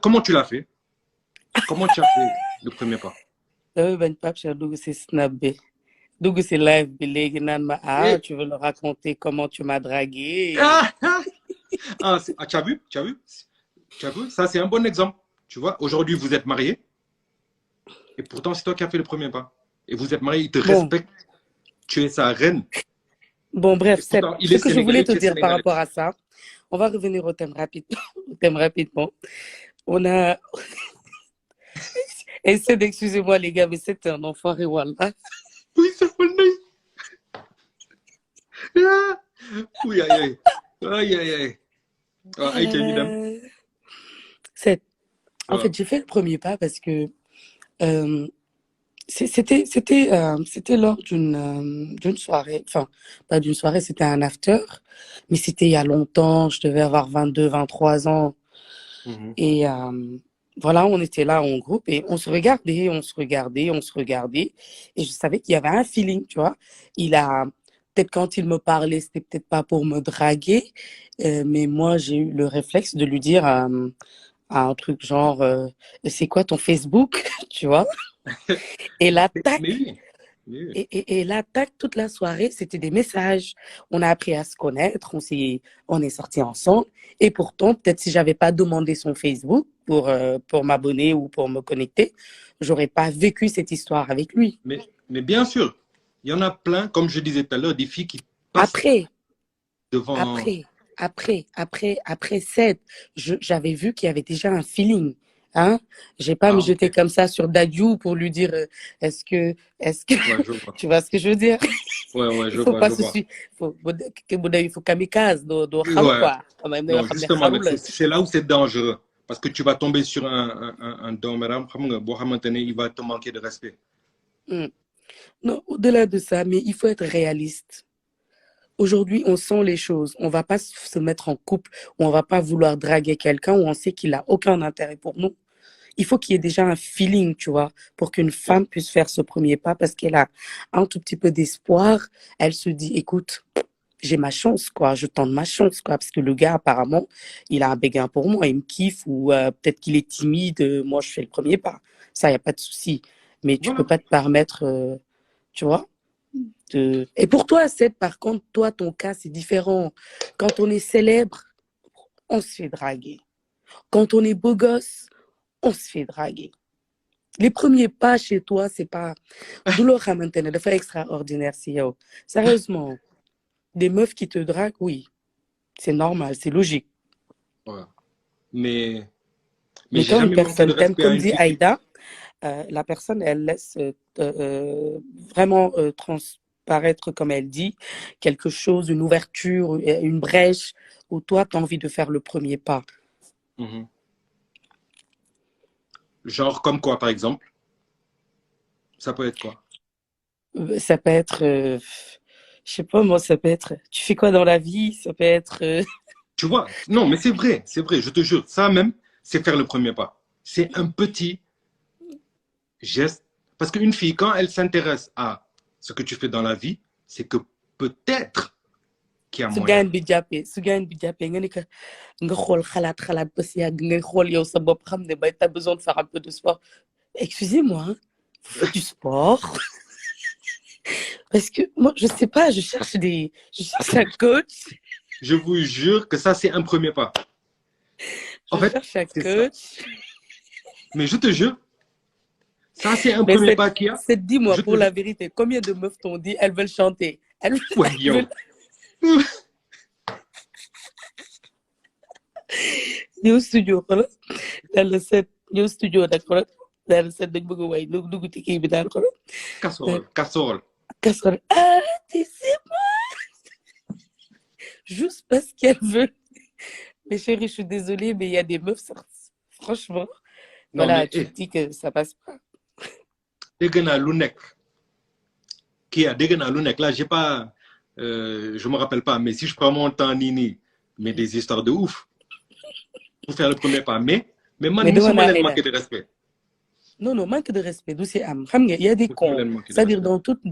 Comment tu l'as fait? Comment tu as fait le premier pas? Ben Pape Cheikh dugg si snap bi dugg si live bi léegi naan ma Eh, tu veux leur raconter comment tu m'as dragué. ah, tu as vu? Tu as vu? Tu as vu? Ça, c'est un bon exemple. Tu vois, aujourd'hui, vous êtes mariés et pourtant, c'est toi qui as fait le premier pas. Et vous êtes mariés, il te Bon, respecte. Tu es sa reine. bon bref, Et pourtant, il ce est que je voulais sénégalais, te tu es dire par sénégalais. rapport à ça, on va revenir au thème rapidement. Au thème rapidement. On a, essaie d'excuser-moi les gars, mais c'était un enfoiré, wallah. Oui, c'est pas ah. Oui, aïe, aïe. Aïe, aïe, aïe. Ah, Oh aïe, là t'es évident. là. C'est, en Ah. fait, j'ai fait le premier pas parce que euh, c'était lors d'une soirée, enfin, pas d'une soirée, c'était un after, mais c'était il y a longtemps, je devais avoir 22, 23 ans. Mhm. Et voilà, on était là en groupe et on se regardait, on se regardait, on se regardait. Et je savais qu'il y avait un feeling, tu vois. Il a, peut-être quand il me parlait, c'était peut-être pas pour me draguer, mais moi, j'ai eu le réflexe de lui dire un truc genre, c'est quoi ton Facebook, tu vois? Et Mais l'attaque, oui. Mais oui. et l'attaque toute la soirée, c'était des messages. On a appris à se connaître, on est sortis ensemble. Et pourtant, peut-être si j'avais pas demandé son Facebook pour m'abonner ou pour me connecter, j'aurais pas vécu cette histoire avec lui. Mais bien sûr, il y en a plein, comme je disais tout à l'heure, des filles qui passent Après, devant. après, après cette, j'avais vu qu'il y avait déjà un feeling. Hein? J'ai pas me Ah, jeter ok. comme ça sur Dadju pour lui dire est-ce que, Ouais, je vois. tu vois ce que je veux dire? Ouais, ouais, Il je faut vois, pas je se vois. suivre. Il faut kamikaze, do xam Ouais. quoi. Non, justement, c'est là où c'est dangereux. Parce que tu vas tomber sur un doméram, xam nga, boo xamante ne il va te manquer de respect. Hmm. Non, au-delà de ça, mais il faut être réaliste. Aujourd'hui, on sent les choses. On va pas se mettre en couple, ou on va pas vouloir draguer quelqu'un où on sait qu'il a aucun intérêt pour nous. Il faut qu'il y ait déjà un feeling, tu vois, pour qu'une Ouais. femme puisse faire ce premier pas parce qu'elle a un tout petit peu d'espoir. Elle se dit, écoute, j'ai ma chance, quoi. Je tente ma chance, quoi. Parce que le gars, apparemment, il a un béguin pour moi. Il me kiffe ou peut-être qu'il est timide. Moi, je fais le premier pas. Ça, il n'y a pas de souci. Mais tu peux Voilà. pas te permettre, tu vois. Et pour toi, Seth, par contre, toi, ton cas, c'est différent. Quand on est célèbre, on se fait draguer. Quand on est beau gosse, on se fait draguer. Les premiers pas chez toi, c'est pas... Douleur à maintenir, de faire extraordinaire, si yo. Sérieusement, des meufs qui te draguent, oui, c'est normal, c'est logique. Ouais. Mais, mais Mais j'ai quand une jamais manqué de personne t'aime, respect à comme une dit fille. Aïda, la personne, elle laisse vraiment transparaître, comme elle dit, quelque chose, une ouverture, une brèche, où toi, tu as envie de faire le premier pas. Mhm. Genre, comme quoi, par exemple? Ça peut être quoi? Ça peut être, je sais pas moi, ça peut être, tu fais quoi dans la vie? Ça peut être, Tu vois? Non, mais c'est vrai, je te jure. Ça même, c'est faire le premier pas. C'est un petit geste. Parce qu'une fille, quand elle s'intéresse à ce que tu fais dans la vie, c'est que peut-être qu'il y a su moyen. gaan bi jàppee su gaan bi jàppee nga ne que nga xool xalaat ba si yàgg ngay xool yow sa bopp xam ne t'as besoin de faire un peu de sport. Excusez-moi, hein, vous faites du sport? Parce que moi, je sais pas, je cherche un coach, Je vous jure que ça, c'est un premier pas. En je fait, cherche un c'est ça. coach. Mais je te jure, ça, c'est un Mais premier pas qu'il y a. dis-moi Je te pour jure. la vérité, combien de meufs t'ont dit elles veulent chanter? Ouais, Elles veulent yo. ñëw studio xoolal daal la set ñëw studio nag xoolal daal la set dañ bëgg a way dugg ci kii bi daal xoolal Casserole, casserole. casserole ah tu sais juste parce qu'elles veulent. Mais chérie, je suis désolée, mais il y a des meufs, franchement, Non, voilà, mais, tu te dis que ça passe pas. dégg naa lu nekk. Qui a dégg naa lu nekk. Là, j'ai pas. Je me rappelle pas, mais si je prends mon temps, Nini, mais des histoires de ouf pour faire le premier pas. Mais man, Mais dama musuma naa leen ay manquer de respect. non, non, manque de respect, d'où c'est am. Xam nga, il y a des Musuma cons. leen manquer de C'est-à-dire respect.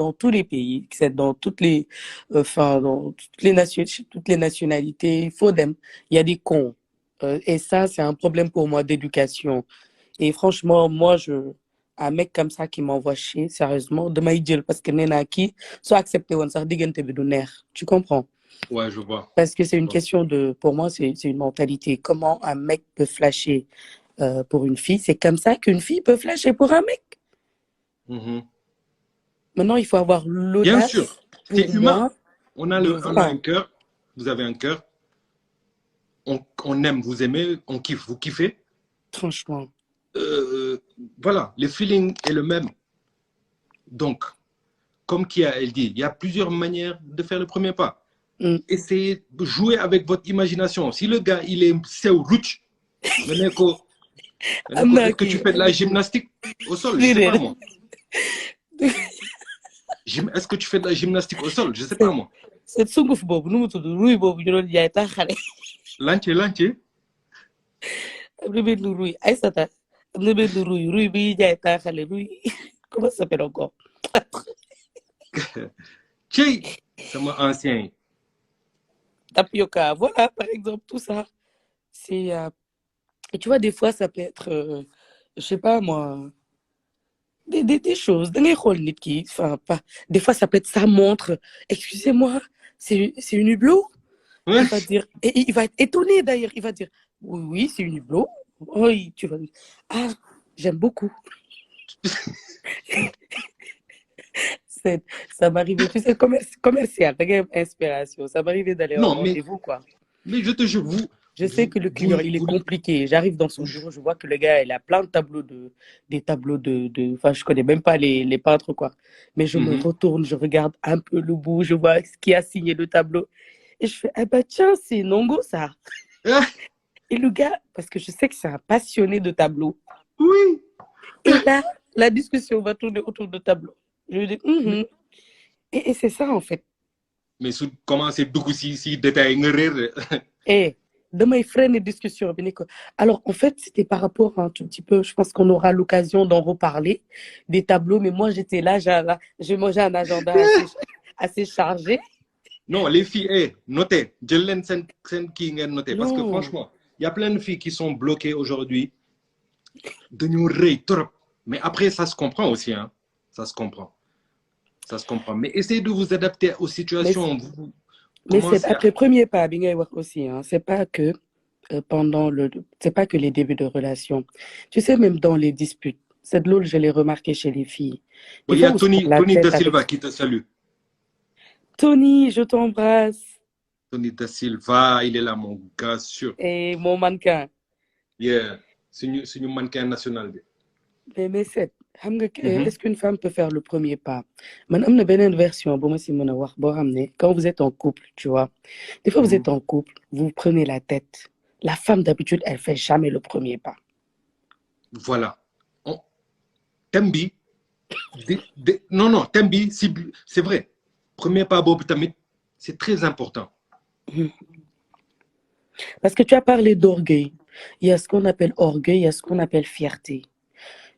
dans tous les pays, c'est dans toutes les, enfin, dans toutes les nationalités, il faut dem. Il y a des cons. Et ça, c'est un problème pour moi d'éducation. Et franchement, moi, un mec comme ça qui m'envoie chier, sérieusement, de maïdjel, parce que nena qui, soit accepté ou ça digante bidunaire. Tu comprends? Ouais, je vois. Parce que c'est Je une vois. question de, pour moi, c'est une mentalité. Comment un mec peut flasher pour une fille? C'est comme ça qu'une fille peut flasher pour un mec. Mhm. Maintenant, il faut avoir Bien sûr, l'audace, c'est pour humain. moi, de, On a voilà, un cœur, vous avez un cœur, on aime, vous aimez, on kiffe, vous kiffez. franchement. Euh, voilà, le feeling est le même. Donc, comme Kia, elle dit, il y a plusieurs manières de faire le premier pas. Mm. Essayez de jouer avec votre imagination. Si le gars, il est sew rouch, Am naa est-ce que tu kii fais de la gymnastique au sol? Je sais pas déedéet moi. Est-ce que tu fais de la gymnastique au sol? Je sais pas c'est moi. c'est sunguf boobu nu mu tudd ruy boobu ñu doon jaay tax xale L'entier, l'entier. am na benn ruy Aïssata am na benn ruy bi jaay tax xale ruy comment ça s'appelle encore Tchei, c'est mon ancien. tapioca voilà par exemple tout ça c'est et tu vois des fois ça peut être je sais pas moi des choses da ngay xool nit ki enfin pas des fois ça peut être sa montre excusez-moi c'est une hublot. Il Ouais. va dire, et il va être étonné d'ailleurs, il va dire, oui, oui, c'est une hublot. Oui, tu vas dire, ah, j'aime beaucoup. C'est- Ça m'arrivait, tu sais, commercial, t'as quand même inspiration. Ça m'arrivait d'aller en Non, rendez-vous, quoi. mais je te jure, Je sais que le client, il est compliqué. J'arrive dans son bureau, je vois que le gars, il a plein de tableaux des tableaux enfin, je connais même pas les peintres, quoi. Mais je me Mhm. retourne, je regarde un peu le bout, je vois ce qui a signé le tableau. Et je fais, ah bah tiens, c'est Nongo, ça. Ah, Et le gars, parce que je sais que c'est un passionné de tableaux. oui. Et là, la discussion va tourner autour de tableaux. Je lui dis, Mais, mhm. Et c'est ça, en fait. mais comment c'est beaucoup si détail Et demain, il ferait une discussion. Alors, en fait, c'était par rapport à un tout petit peu, je pense qu'on aura l'occasion d'en reparler, des tableaux. Mais moi, j'étais là, j'ai mangé un agenda assez chargé. Non, les filles, notez. Je l'ai qui noté. Parce que Non, franchement, il y a plein de filles qui sont bloquées aujourd'hui de nous rire trop. Mais après, ça se comprend aussi. Hein. Ça se comprend. Ça se comprend. Mais essayez de vous adapter aux mais, situations. Vous mais c'est commencez à... après premier pas, bien aussi. Hein. C'est pas que c'est pas que les débuts de relation. Tu sais, même dans les disputes, c'est de l'eau, je l'ai remarqué chez les filles. Des Oui, il y fois, a on se prend la Tony tête Da avec Silva qui te salue. Tony, je t'embrasse. Tony Da Silva, il est là, mon gars, sûr. Et mon mannequin. Yeah. C'est un mannequin national. Mais c'est, Mhm. est-ce qu'une femme peut faire le premier pas? Madame, il y a une version, bon, moi, c'est mon avoir, bon, ramener. Quand vous êtes en couple, tu vois, des fois, vous Mhm. êtes en couple, vous prenez la tête. La femme, d'habitude, elle fait jamais le premier pas. Voilà. Tembi, non, non, Tembi, c'est vrai. Premier pas, Bob Tamit, c'est très important. Mhm. Parce que tu as parlé d'orgueil. Il y a ce qu'on appelle orgueil, il y a ce qu'on appelle fierté.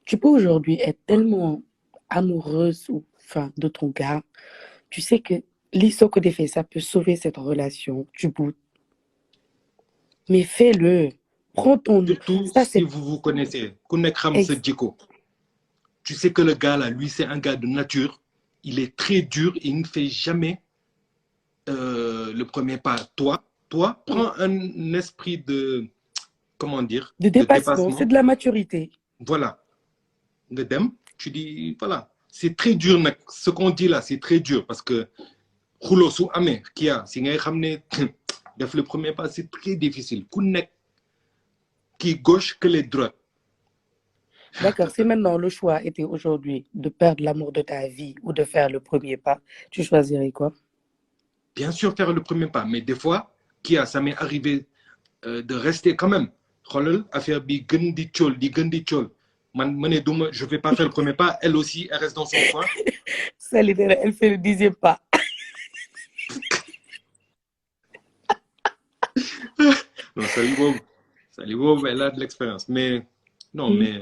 Tu peux aujourd'hui être tellement amoureuse ou, enfin, de ton gars. Tu sais que l'histoire que tu fait, ça peut sauver cette relation. Tu boudes. Mais fais-le. Prends ton... Surtout Ça, si c'est vous vous connaissez. Kunekram ex- Sedjiko. Tu sais que le gars là, lui, c'est un gars de nature. Il est très dur. Il ne fait jamais le premier pas. Toi, prends un esprit de, comment dire, de de dépassement. C'est dépassement. de la maturité. Voilà. Ngedem, tu dis, voilà. C'est très dur. Ce qu'on dit là, c'est très dur parce que xulo su amee kii a si ngay xam ne def le premier pas c'est très difficile ku nekk kii gauche que les droites. D'accord. Si maintenant le choix était aujourd'hui de perdre l'amour de ta vie ou de faire le premier pas, tu choisirais quoi? Bien sûr faire le premier pas mais des fois kii a ça m'est arrivé de rester quand même xoolal affaire bi gën di cool di gën di cool man ma ne duma je vais pas faire le premier pas elle aussi elle reste dans son coin. Sally, elle fait le 10e pas. Non Sali boobu elle a de l'expérience mais non Mhm. mais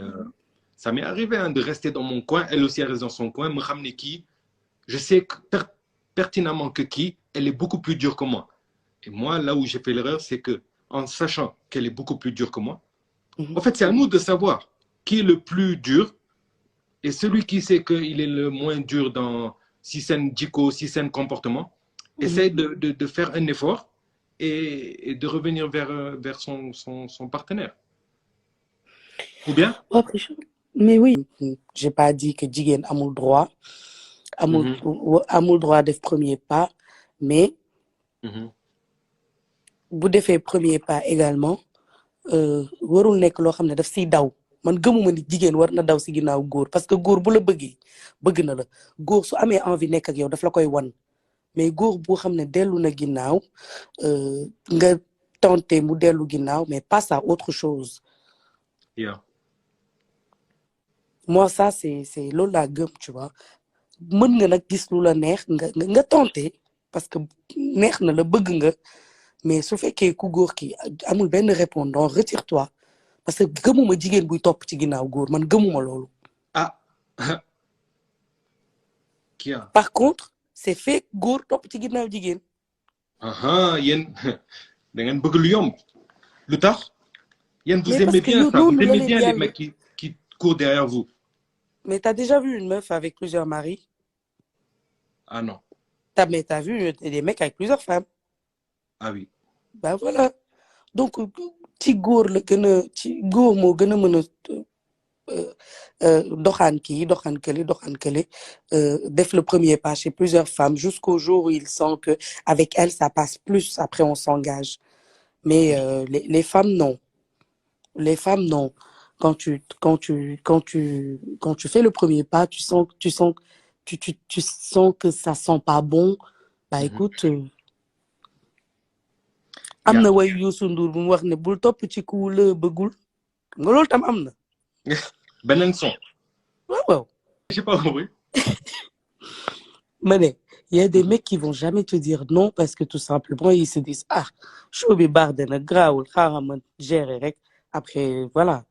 ça m'est arrivé hein, de rester dans mon coin elle aussi elle reste dans son coin ma xam ne kii je sais que pertinemment que qui, elle est beaucoup plus dure que moi. Et moi, là où j'ai fait l'erreur, c'est que en sachant qu'elle est beaucoup plus dure que moi. Mhm. En fait, c'est à nous de savoir qui est le plus dur. Et celui qui sait qu'il est le moins dur dans si c'est un dico, si c'est un comportement, essaye de faire un effort et de revenir vers son partenaire. Ou bien? Après, mais oui, j'ai pas dit que jigéen amul droit, amul droit def premier pas, mais bu defee premier pas également warul nekk loo xam ne daf siy daw. Man gëmuma ni jigéen war na daw si ginnaaw góor parce que góor bu la bëggee bëgg na la góor su amee envie nekk ak yow daf la koy wan mais góor boo xam ne dellu na ginnaaw nga tenté mu dellu ginnaaw mais passe à autre chose. Yeah. Moi ça c'est loolu laa gëm, tu vois. Mën nga nag gis lu la neex nga tenté parce que neex na la bëgg nga mais su fekkee ku góor ki amul benn répondant retire-toi. Parce que gëmuma jigéen buy topp ci ginnaaw góor man gëmuma loolu. Ah. Kia. Par contre c'est fait góor topp ci ginnaaw jigéen. Yéen da ngeen bëgg lu yomb. Lu tax yéen vous Mais aimez parce que bien ça, loolu vous la aimez leen bien les yàlla. mecs qui courent derrière vous. Mais t'as déjà vu une meuf avec plusieurs maris? Ah non. Mais t'as vu des mecs avec plusieurs femmes? Ah oui. Ben voilà. Donc ci góor la gën a ci góor moo gën a mën a doxaan kële def le premier pas chez plusieurs femmes jusqu'au jour où il sent que avec elle ça passe plus, après on s'engage. Mais les femmes non. Les femmes non. Quand tu fais le premier pas, tu sens que ça sent pas bon. Bah écoute, am na way Youssou Ndour bu mu wax ne bul topp ci ku la bëggul nga loolu tam am na. Beneen son. Waaw. J'ai pas compris. Mais il y a des mecs qui vont jamais te dire non parce que tout simplement ils se disent ah show bi baax na grawul xaaral ma gérer rek après voilà.